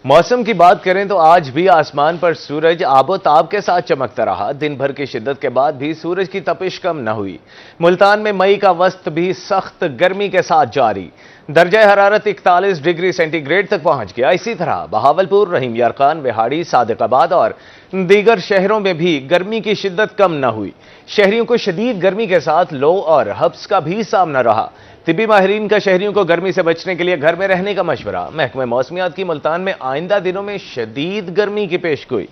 मौसम की बात करें तो आज भी आसमान पर सूरज आबोताब के साथ चमकता रहा। दिन भर की शिद्दत के बाद भी सूरज की तपिश कम न हुई। मुल्तान में मई का वस्त भी सख्त गर्मी के साथ जारी। दर्जा हरारत 41 डिग्री सेंटीग्रेड तक पहुंच गया। इसी तरह बहावलपुर, रहीम यारखान, विहाड़ी, सादिकाबाद और दीगर शहरों में भी गर्मी की शिद्दत कम न हुई। शहरियों को शदीद गर्मी के साथ लो और हब्स का भी सामना रहा। तिब्बी माहिरीन का शहरियों को गर्मी से बचने के लिए घर में रहने का मशवरा। महकमे मौसमियात की मुल्तान में आइंदा दिनों में शदीद गर्मी की पेशगोई।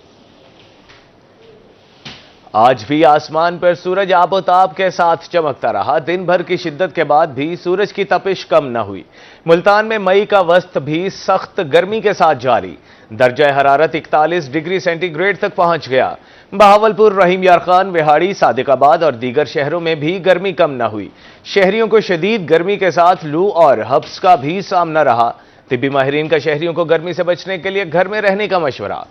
आज भी आसमान पर सूरज आबोताब के साथ चमकता रहा। दिन भर की शिद्दत के बाद भी सूरज की तपिश कम न हुई। मुल्तान में मई का वस्त भी सख्त गर्मी के साथ जारी। दर्जा हरारत 41 डिग्री सेंटीग्रेड तक पहुंच गया। बहावलपुर, रहीम यारखान, विहाड़ी, सादिकाबाद और दीगर शहरों में भी गर्मी कम न हुई। शहरियों को शदीद गर्मी के साथ लू और हब्स का भी सामना रहा। तिब्बी माहिरीन का शहरियों को गर्मी से बचने के लिए घर में रहने का मशवरा।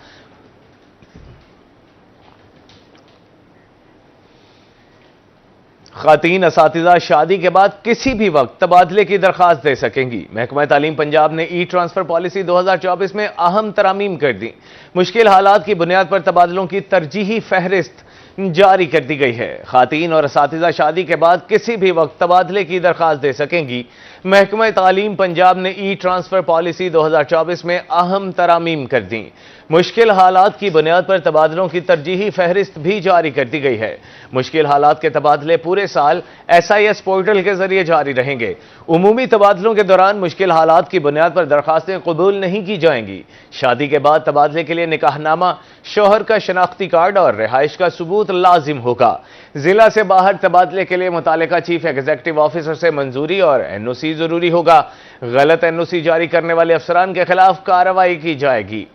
खातीन असातिज़ा शादी के बाद किसी भी वक्त तबादले की दरख्वास्त दे सकेंगी। महकमा तालीम पंजाब ने ई ट्रांसफर पॉलिसी 2024 में अहम तरामीम कर दी। मुश्किल हालात की बुनियाद पर तबादलों की तरजीही फहरिस्त जारी कर दी गई है। खातीन और असातिज़ा शादी के बाद किसी भी वक्त तबादले की दरख्वास्त दे सकेंगी। महकमा तालीम पंजाब ने ई ट्रांसफर पॉलिसी 2024 में अहम तरामीम कर दी। मुश्किल हालात की बुनियाद पर तबादलों की तरजीही फहरिस्त भी जारी कर दी गई है। मुश्किल हालात के तबादले पूरे साल SIS पोर्टल के जरिए जारी रहेंगे। उमूमी तबादलों के दौरान मुश्किल हालात की बुनियाद पर दरखास्तें कबूल नहीं की जाएंगी। शादी के बाद तबादले के लिए निकाहनामा, शौहर का शनाख्ती कार्ड और रिहाइश का सबूत लाजिम होगा। जिला से बाहर तबादले के लिए मुतालिका चीफ एग्जीक्यूटिव ऑफिसर से मंजूरी और NOC जरूरी होगा। गलत NOC जारी करने वाले अफसरान के खिलाफ कार्रवाई की जाएगी।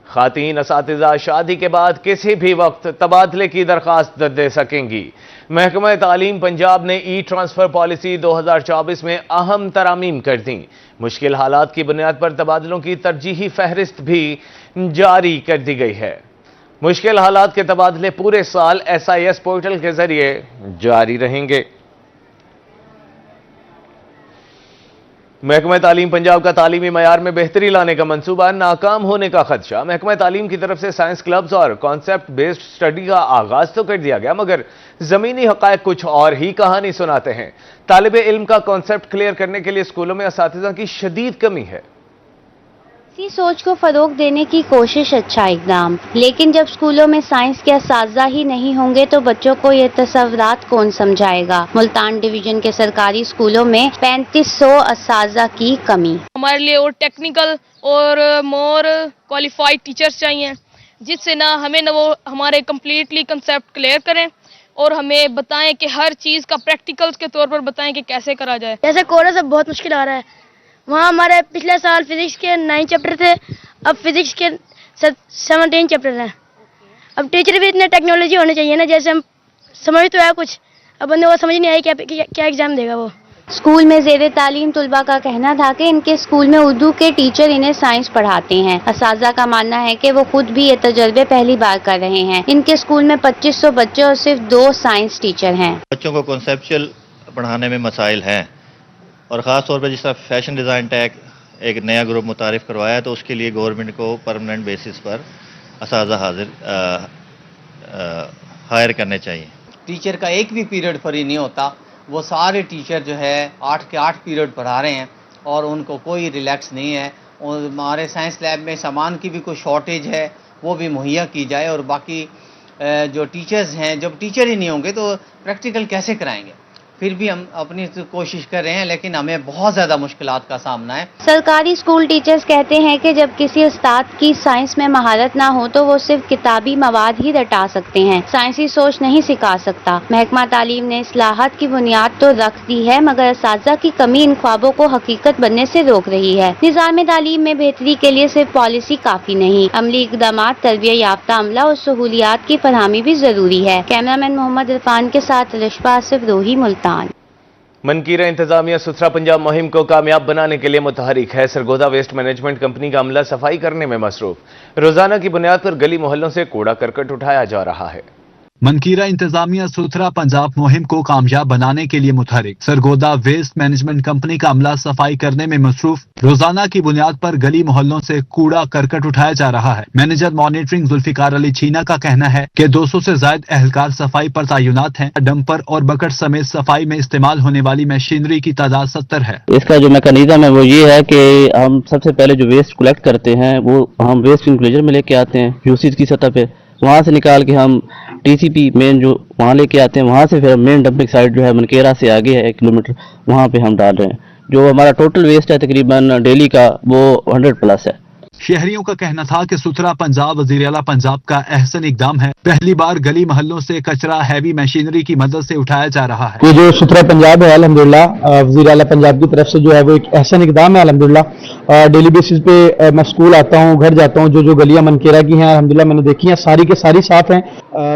खातीन असातिज़ा शादी के बाद किसी भी वक्त तबादले की दरख्वास्त दे सकेंगी। महकमा तालीम पंजाब ने ई ट्रांसफर पॉलिसी 2024 में अहम तरामीम कर दी। मुश्किल हालात की बुनियाद पर तबादलों की तरजीही फहरिस्त भी जारी कर दी गई है। मुश्किल हालात के तबादले पूरे साल SIS पोर्टल के जरिए जारी रहेंगे। महकमा तालीम पंजाब का तालीमी मयार में बेहतरी लाने का मंसूबा नाकाम होने का खदशा। महकमा तालीम की तरफ से साइंस क्लब्स और कॉन्सेप्ट बेस्ड स्टडी का आगाज तो कर दिया गया, मगर जमीनी हकायक कुछ और ही कहानी सुनाते हैं। तालिबे इल्म का कॉन्सेप्ट क्लियर करने के लिए स्कूलों में असातिज़ा की शदीद कमी है। इसी सोच को फरोग देने की कोशिश अच्छा इकदाम, लेकिन जब स्कूलों में साइंस के असातिज़ा ही नहीं होंगे तो बच्चों को ये तसव्वुरात कौन समझाएगा। मुल्तान डिवीजन के सरकारी स्कूलों में 3500 असातिज़ा की कमी। हमारे लिए और टेक्निकल और मोर क्वालिफाइड टीचर्स चाहिए, जिससे ना हमें ना वो हमारे कम्प्लीटली कंसेप्ट क्लियर करें और हमें बताएं कि हर चीज़ का प्रैक्टिकल्स के तौर पर बताएं कि कैसे करा जाए। जैसे कोरस अब बहुत मुश्किल आ रहा है, वहाँ हमारे पिछले साल फिजिक्स के 9 चैप्टर थे, अब फिजिक्स के 17 चैप्टर हैं। अब टीचर भी इतने टेक्नोलॉजी होनी चाहिए ना, जैसे हम समझ तो है कुछ, अब बंदे को समझ नहीं आई क्या एग्जाम देगा वो। स्कूल में ज़ेरे तालीम तुलबा का कहना था कि इनके स्कूल में उर्दू के टीचर इन्हें साइंस पढ़ाते हैं। असातिज़ा का मानना है कि वो खुद भी ये तजर्बे पहली बार कर रहे हैं। इनके स्कूल में 2500 बच्चे और सिर्फ 2 साइंस टीचर हैं। बच्चों को कॉन्सेप्चुअल पढ़ाने में मसाइल हैं, और ख़ास तौर पर जिस तरह फैशन डिज़ाइन टैग एक नया ग्रुप मुतारिफ करवाया है, तो उसके लिए गवर्नमेंट को परमानेंट बेसिस पर असातिज़ा हायर करने चाहिए। टीचर का एक भी पीरियड फ्री नहीं होता, वो सारे टीचर जो है 8 के 8 पीरियड पढ़ा रहे हैं और उनको कोई रिलैक्स नहीं है। और हमारे साइंस लैब में सामान की भी कोई शॉर्टेज है, वो भी मुहैया की जाए। और बाकी जो टीचर्स हैं, जब टीचर ही नहीं होंगे तो प्रैक्टिकल कैसे कराएंगे। फिर भी हम अपनी कोशिश कर रहे हैं, लेकिन हमें बहुत ज़्यादा मुश्किलात का सामना है। सरकारी स्कूल टीचर्स कहते हैं कि जब किसी उस्ताद की साइंस में महारत ना हो तो वो सिर्फ किताबी मवाद ही रटा सकते हैं, साइंसी सोच नहीं सिखा सकता। महकमा तालीम ने इस्लाहात की बुनियाद तो रख दी है, मगर असातिज़ा की कमी इन ख्वाबों को हकीकत बनने से रोक रही है। निज़ाम तालीम में बेहतरी के लिए सिर्फ पॉलिसी काफी नहीं, अमली इक़दामात, तरबियत याफ्ता अमला और सहूलियात की फरहमी भी जरूरी है। कैमरामैन मोहम्मद इरफान के साथ रिश्पा आसिफ, रोही, मुल्तान। मनकीरा इंतजामिया सुथरा पंजाब मुहिम को कामयाब बनाने के लिए मुतहरिक है। सरगोदा वेस्ट मैनेजमेंट कंपनी का अमला सफाई करने में मसरूफ। रोजाना की बुनियाद पर गली मोहल्लों से कूड़ा करकट उठाया जा रहा है। मनकीरा इंतजामिया सुथरा पंजाब मुहिम को कामयाब बनाने के लिए मुतहरिक। सरगोदा वेस्ट मैनेजमेंट कंपनी का अमला सफाई करने में मसरूफ। रोजाना की बुनियाद पर गली मोहल्लों से कूड़ा करकट उठाया जा रहा है। मैनेजर मॉनिटरिंग जुल्फिकार अली छीना का कहना है कि 200 से ज्यादा एहलकार सफाई पर तैनात हैं। डंपर और बकेट समेत सफाई में इस्तेमाल होने वाली मशीनरी की तादाद 70 है। इसका जो मैकेनिज्म है वो ये है कि हम सबसे पहले जो वेस्ट कलेक्ट करते हैं वो हम वेस्ट इंक्लोजर में लेके आते हैं यूसीज की सतह पे, वहाँ से निकाल के हम टीसीपी मेन जो वहाँ लेके आते हैं, वहाँ से फिर मेन डंपिंग साइट जो है मनकेरा से आगे है 1 किलोमीटर, वहाँ पे हम डाल रहे हैं। जो हमारा टोटल वेस्ट है तकरीबन डेली का वो 100+ है। शहरियों का कहना था कि सुथरा पंजाब वज़ीर आला पंजाब का अहसन इकदाम है। पहली बार गली मोहल्लों से कचरा हैवी मशीनरी की मदद से उठाया जा रहा है। ये जो सुथरा पंजाब है अल्हम्दुलिल्लाह वज़ीर आला पंजाब की तरफ से जो है वो एक अहसन इकदाम है अल्हम्दुलिल्लाह। डेली बेसिस पे मैं स्कूल आता हूँ, घर जाता हूँ, जो गलियां मनकेरा की हैं अल्हम्दुलिल्लाह मैंने देखी हैं, सारी के सारी साफ हैं।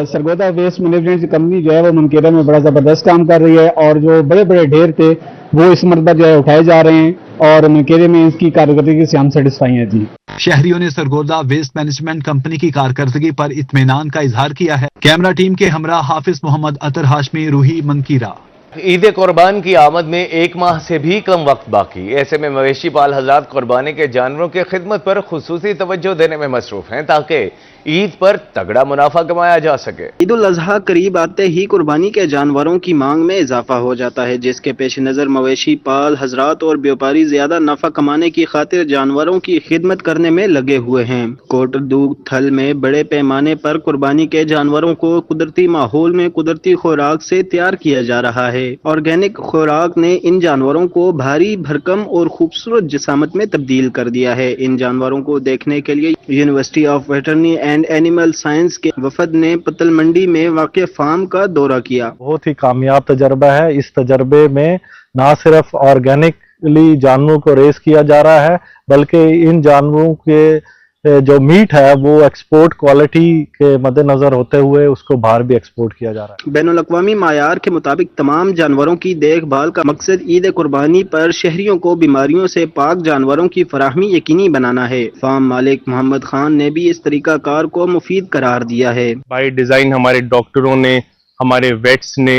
सरगोदा वेस्ट मैनेजमेंट कंपनी जो है वो मनकेरा में बड़ा ज़बरदस्त काम कर रही है और जो बड़े बड़े ढेर थे वो इस मरतबा जो है उठाए जा रहे हैं और मनकेरे में इसकी कारकर्दगी से हम सेटिस्फाई हैं जी। शहरियों ने सरगोदा वेस्ट मैनेजमेंट कंपनी की कारकर्दगी पर इत्मीनान का इजहार किया है। कैमरा टीम के हमरा हाफिज मोहम्मद अतर हाशमी, रूही, मनकीरा। ईद कुर्बान की आमद में 1 माह से भी कम वक्त बाकी। ऐसे में मवेशी पाल हजरात कुर्बानी के जानवरों की खिदमत पर खुसूसी तवज्जो देने में मसरूफ हैं ताकि ईद पर तगड़ा मुनाफा कमाया जा सके। ईद उल अजहा करीब आते ही कुर्बानी के जानवरों की मांग में इजाफा हो जाता है, जिसके पेश नज़र मवेशी पाल हजरात और व्यापारी ज्यादा नफा कमाने की खातिर जानवरों की खिदमत करने में लगे हुए हैं। कोटद्दू थल में बड़े पैमाने पर कुर्बानी के जानवरों को कुदरती माहौल में कुदरती खुराक से तैयार किया जा रहा है। ऑर्गेनिक खुराक ने इन जानवरों को भारी भरकम और खूबसूरत जिसामत में तब्दील कर दिया है। इन जानवरों को देखने के लिए university of veterinary and animal science के वफद ने पतल मंडी में वाक़े फार्म का दौरा किया। बहुत ही कामयाब तजर्बा है। इस तजर्बे में ना सिर्फ ऑर्गेनिकली जानवरों को रेस किया जा रहा है बल्कि इन जानवरों के जो मीट है वो एक्सपोर्ट क्वालिटी के मद्देनजर होते हुए उसको बाहर भी एक्सपोर्ट किया जा रहा है। बैनुल अक़वामी मायार के मुताबिक तमाम जानवरों की देखभाल का मकसद ईद कुर्बानी पर शहरियों को बीमारियों से पाक जानवरों की फराहमी यकीनी बनाना है। फार्म मालिक मोहम्मद खान ने भी इस तरीकाकार को मुफीद करार दिया है। बाय डिजाइन हमारे डॉक्टरों ने, हमारे वेट्स ने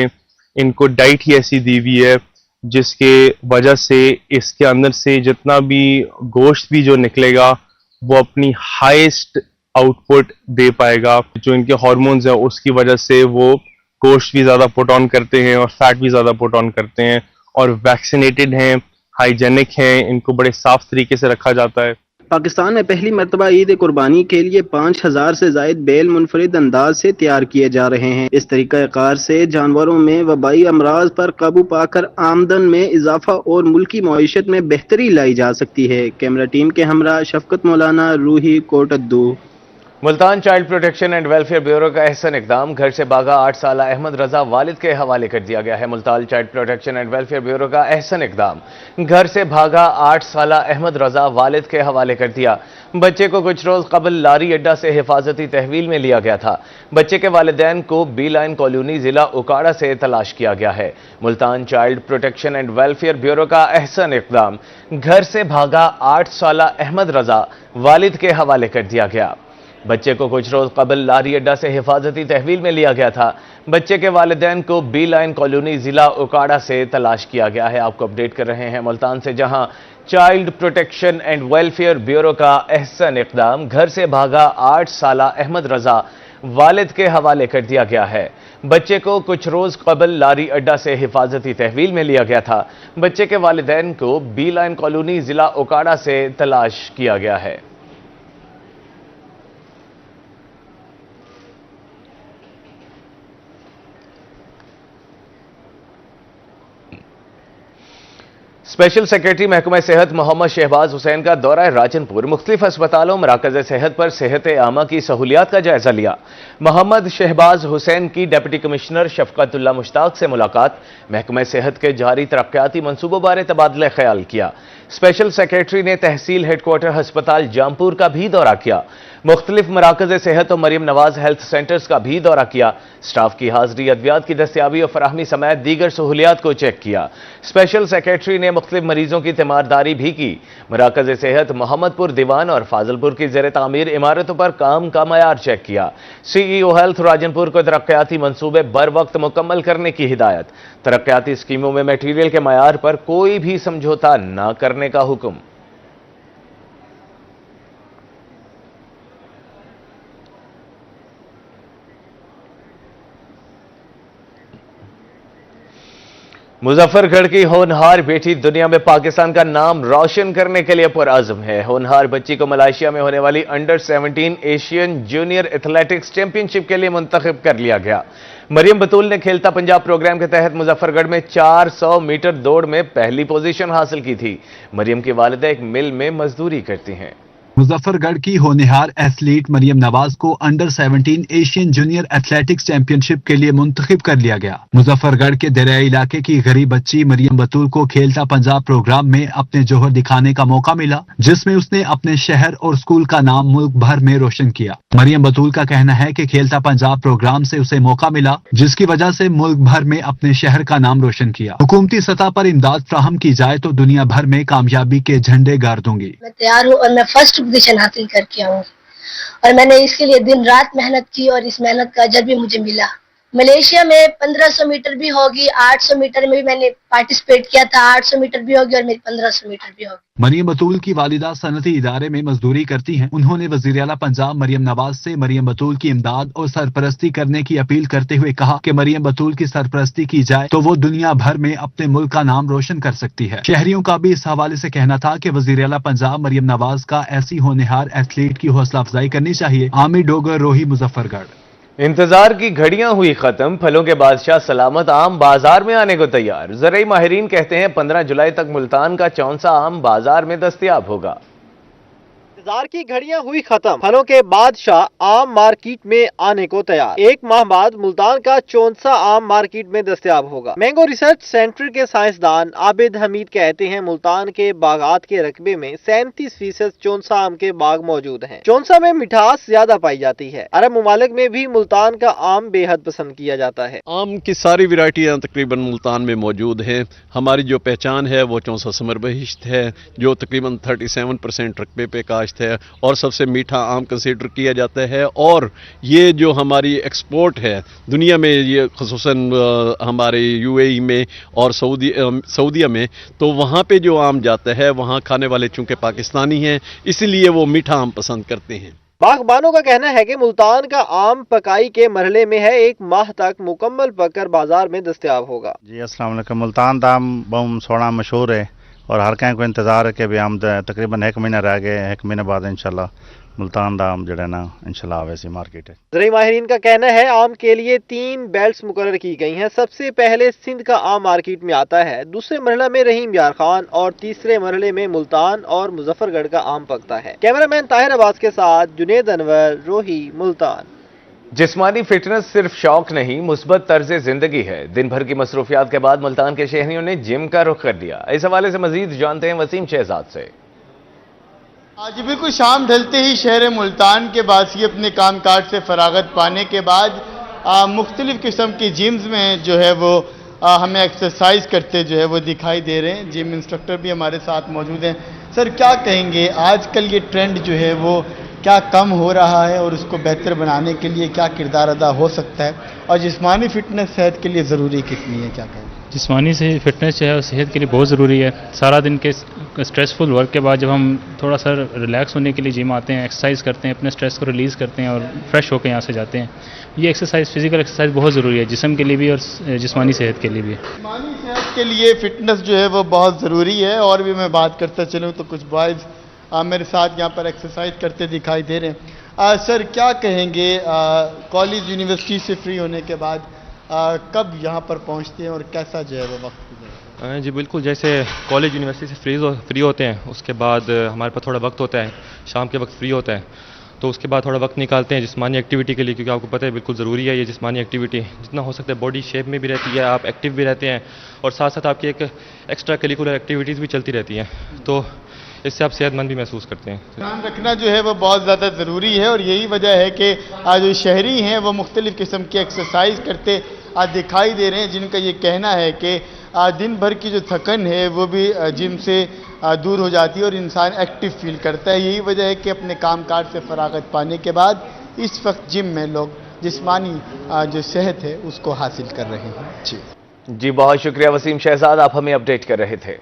इनको डाइट ही ऐसी दी हुई है जिसके वजह से इसके अंदर से जितना भी गोश्त भी जो निकलेगा वो अपनी हाईएस्ट आउटपुट दे पाएगा। जो इनके हार्मोन्स हैं उसकी वजह से वो गोश्त भी ज़्यादा पुट ऑन करते हैं और फैट भी ज़्यादा पुट ऑन करते हैं और वैक्सीनेटेड हैं, हाइजेनिक हैं, इनको बड़े साफ तरीके से रखा जाता है। पाकिस्तान में पहली मरतबा ईद कुर्बानी के लिए 5000 से जायद बैल मुनफरिद अंदाज से तैयार किए जा रहे हैं। इस तरीक़ाकार से जानवरों में वबाई अमराज पर काबू पाकर आमदन में इजाफा और मुल्की मईशत में बेहतरी लाई जा सकती है। कैमरा टीम के हमरा Shafqat Maulana, Roohi, Kot Addu. Multan child protection and welfare bureau का अहसन इकदाम। घर से भागा 8 साला अहमद रजा वालिद के हवाले कर दिया गया है। Multan child protection and welfare bureau का अहसन इकदाम। घर से भागा 8 साला अहमद रजा वालिद के हवाले कर दिया। बच्चे को कुछ रोज कबल लारी अड्डा से हिफाजती तहवील में लिया गया था। बच्चे के वालिदैन को बी लाइन कॉलोनी जिला उकाड़ा से तलाश किया गया है। Multan child protection and welfare bureau का अहसन इकदाम। घर से भागा 8 साला अहमद रजा वालिद के हवाले कर दिया गया। बच्चे को कुछ रोज कबल लारी अड्डा से हिफाजती तहवील में लिया गया था। बच्चे के वालिदैन को बी लाइन कॉलोनी जिला उकाड़ा से तलाश किया गया है। आपको अपडेट कर रहे हैं मुल्तान से, जहां child protection and welfare bureau का अहसन इकदाम। घर से भागा 8 साला अहमद रजा वालिद के हवाले कर दिया गया है। बच्चे को कुछ रोज कबल लारी अड्डा से हिफाजती तहवील में लिया गया था। बच्चे के वालिदैन को बी लाइन कॉलोनी जिला उकाड़ा से तलाश किया गया है। स्पेशल सेक्रेटरी महकमा सेहत मोहम्मद शहबाज हुसैन का दौरा राजनपुर। मुख्तलिफ अस्पतालों मराकज़ सेहत पर सेहत आमा की सहूलियात का जायजा लिया। मोहम्मद शहबाज हुसैन की डिप्टी कमिश्नर शफकतुल्लाह मुश्ताक से मुलाकात। महकमा सेहत के जारी तरक्याती मनसूबों बारे तबादला ख्याल किया। स्पेशल सेक्रेटरी ने तहसील हेडक्वार्टर हस्पताल जामपुर का भी दौरा किया। मुख्तलिफ मराकज़ सेहत और मरियम नवाज हेल्थ सेंटर्स का भी दौरा किया। स्टाफ की हाजिरी, अद्वियात की दस्तियाबी और फराहमी समेत दीगर सहूलियात को चेक किया। स्पेशल सेक्रेटरी ने मुख्तलिफ मरीजों की तीमारदारी भी की। मराकज़ सेहत मोहम्मदपुर दीवान और फाजिलपुर की ज़ेर तामीर इमारतों पर काम का मयार चेक किया। CEO हेल्थ राजनपुर को तरक्याती मंसूबे बर वक्त मुकम्मल करने की हिदायत। तरक्याती स्कीमों में मटीरियल के मयार पर कोई भी समझौता न करने का हुक्म। मुजफ्फरगढ़ की होनहार बेटी दुनिया में पाकिस्तान का नाम रोशन करने के लिए पुरअज़्म है। होनहार बच्ची को मलेशिया में होने वाली under 17 Asian junior athletics championship के लिए मुंतखब कर लिया गया। मरियम बतूल ने खेलता पंजाब प्रोग्राम के तहत मुजफ्फरगढ़ में 400 मीटर दौड़ में पहली पोजीशन हासिल की थी। मरियम की वालिदा एक मिल में मजदूरी करती हैं। मुजफ्फरगढ़ की होनहार एथलीट मरियम नवाज को under 17 Asian junior athletics championship के लिए मुंतखब कर लिया गया। मुजफ्फरगढ़ के दरिया इलाके की गरीब बच्ची मरियम बतूल को खेलता पंजाब प्रोग्राम में अपने जौहर दिखाने का मौका मिला, जिसमें उसने अपने शहर और स्कूल का नाम मुल्क भर में रोशन किया। मरियम बतूल का कहना है कि खेलता पंजाब प्रोग्राम से उसे मौका मिला, जिसकी वजह से मुल्क भर में अपने शहर का नाम रोशन किया। हुकूमती सतह पर इमदाद फ्राहम की जाए तो दुनिया भर में कामयाबी के झंडे गाड़ दूंगी। मैं तैयार हूँ और मैं फर्स्ट पोजीशन हासिल करके आऊँ और मैंने इसके लिए दिन रात मेहनत की और इस मेहनत का अजर भी मुझे मिला। मलेशिया में 1500 मीटर भी होगी, 800 मीटर में भी मैंने पार्टिसिपेट किया था, 800 मीटर भी होगी और मेरी 1500 मीटर भी होगी। मरियम बतूल की वालिदा सनती इदारे में मजदूरी करती हैं। उन्होंने वजीर आला पंजाब मरियम नवाज से मरियम बतूल की इमदाद और सरपरस्ती करने की अपील करते हुए कहा कि मरियम बतूल की सरपरस्ती की जाए तो वो दुनिया भर में अपने मुल्क का नाम रोशन कर सकती है। शहरियों का भी इस हवाले से कहना था कि वजीर आला पंजाब मरियम नवाज का ऐसी होनहार एथलीट की हौसला अफजाई करनी चाहिए। आमिर डोगर, रोही, मुजफ्फरगढ़। इंतजार की घड़ियां हुई खत्म, फलों के बादशाह सलामत आम बाजार में आने को तैयार। ज़राई माहिरीन कहते हैं 15 जुलाई तक मुल्तान का चौंसा आम बाजार में दस्तयाब होगा। इंतजार की घड़ियां हुई खत्म, फलों के बादशाह आम मार्केट में आने को तैयार। एक माह बाद मुल्तान का चौंसा आम मार्केट में दस्तयाब होगा। मैंगो रिसर्च सेंटर के साइंसदान आबिद हमीद कहते हैं मुल्तान के बागात के रकबे में 37% चौंसा आम के बाग मौजूद हैं। चौंसा में मिठास ज्यादा पाई जाती है। अरब मुमालिक में भी मुल्तान का आम बेहद पसंद किया जाता है। आम की सारी वैरायटियां तकरीबन मुल्तान में मौजूद हैं। हमारी जो पहचान है वो चौंसा समर बहिश्त है, जो तकरीबन 37% रकबे पे काश्त है और सबसे मीठा आम कंसीडर किया जाता है। और ये जो हमारी एक्सपोर्ट है दुनिया में, ये खुसूसन हमारे UAE में और सऊदीया में, तो वहाँ पे जो आम जाता है वहाँ खाने वाले चूंकि पाकिस्तानी हैं इसलिए वो मीठा आम पसंद करते हैं। बागबानों का कहना है कि मुल्तान का आम पकाई के मरहले में है, एक माह तक मुकम्मल पककर बाजार में दस्तयाब होगा। जी अस्सलाम वालेकुम। मुल्तान का आम बहुत सोना मशहूर है और हर कहीं को इंतजार है कि भी आम तकरीबन 1 महीना रह गए, 1 महीने बाद इंशाल्लाह मुल्तान का आम जो ना इंशाल्लाह आवे सी मार्केट है। ज़राई माहिरीन का कहना है आम के लिए 3 बेल्ट्स मुकर्रर की गई हैं। सबसे पहले सिंध का आम मार्केट में आता है, दूसरे मरहला में रहीम यार खान और तीसरे मरहले में मुल्तान और मुजफ्फरगढ़ का आम पकता है। कैमरामैन ताहिर अब्बास के साथ जुनेद अनवर, रोही, मुल्तान। जिस्मानी फिटनेस सिर्फ शौक नहीं, मुस्बत तर्ज जिंदगी है। दिन भर की मसरूफियात के बाद मुल्तान के शहरियों ने जिम का रुख कर दिया। इस हवाले से मजीद जानते हैं वसीम शहजाद से। आज बिल्कुल शाम ढलते ही शहर मुल्तान के बासी अपने काम काज से फरागत पाने के बाद मुख्तलिफ किस्म की जिम्स में जो है वो हमें एक्सरसाइज करते जो है वो दिखाई दे रहे हैं। जिम इंस्ट्रक्टर भी हमारे साथ मौजूद हैं। सर क्या कहेंगे, आजकल ये ट्रेंड जो है वो क्या कम हो रहा है और उसको बेहतर बनाने के लिए क्या किरदार अदा हो सकता है, और जिस्मानी फिटनेस सेहत के लिए ज़रूरी कितनी है, क्या कहेंगे? जिस्मानी से फिटनेस जो है सेहत के लिए बहुत ज़रूरी है। सारा दिन के स्ट्रेसफुल वर्क के बाद जब हम थोड़ा सा रिलैक्स होने के लिए जिम आते हैं, एक्सरसाइज करते हैं, अपने स्ट्रेस को रिलीज़ करते हैं और फ्रेश होकर यहाँ से जाते हैं। ये एक्सरसाइज, फिजिकल एक्सरसाइज बहुत ज़रूरी है जिस्म के लिए भी और जिस्मानी सेहत के लिए भी। जिस्मानी सेहत के लिए फिटनेस जो है वो बहुत ज़रूरी है। और भी मैं बात करता चलूँ तो कुछ बॉयज़ मेरे साथ यहाँ पर एक्सरसाइज करते दिखाई दे रहे हैं। सर क्या कहेंगे, कॉलेज यूनिवर्सिटी से फ्री होने के बाद कब यहाँ पर पहुँचते हैं और कैसा जो है वो वक्त गुजरता है? जी बिल्कुल, जैसे कॉलेज यूनिवर्सिटी से फ्री होते हैं उसके बाद हमारे पास थोड़ा वक्त होता है, शाम के वक्त फ्री होता है, तो उसके बाद थोड़ा वक्त निकालते हैं जिस्मानी एक्टिविटी के लिए, क्योंकि आपको पता है बिल्कुल ज़रूरी है ये जिस्मानी एक्टिविटी। जितना हो सकता है बॉडी शेप में भी रहती है, आप एक्टिव भी रहते हैं और साथ साथ आपकी एक एक्स्ट्रा करिकुलर एक्टिविटीज़ भी चलती रहती हैं, तो इससे आप सेहतमंद भी महसूस करते हैं। ध्यान रखना जो है वो बहुत ज़्यादा ज़रूरी है और यही वजह है कि आज जो शहरी हैं वो मुख्तलिफ़ किस्म की एक्सरसाइज करते आज दिखाई दे रहे हैं, जिनका ये कहना है कि दिन भर की जो थकन है वो भी जिम से दूर हो जाती है और इंसान एक्टिव फील करता है। यही वजह है कि अपने काम काज से फरागत पाने के बाद इस वक्त जिम में लोग जिस्मानी जो सेहत है उसको हासिल कर रहे हैं। जी बहुत शुक्रिया वसीम शहजाद, आप हमें अपडेट कर रहे थे।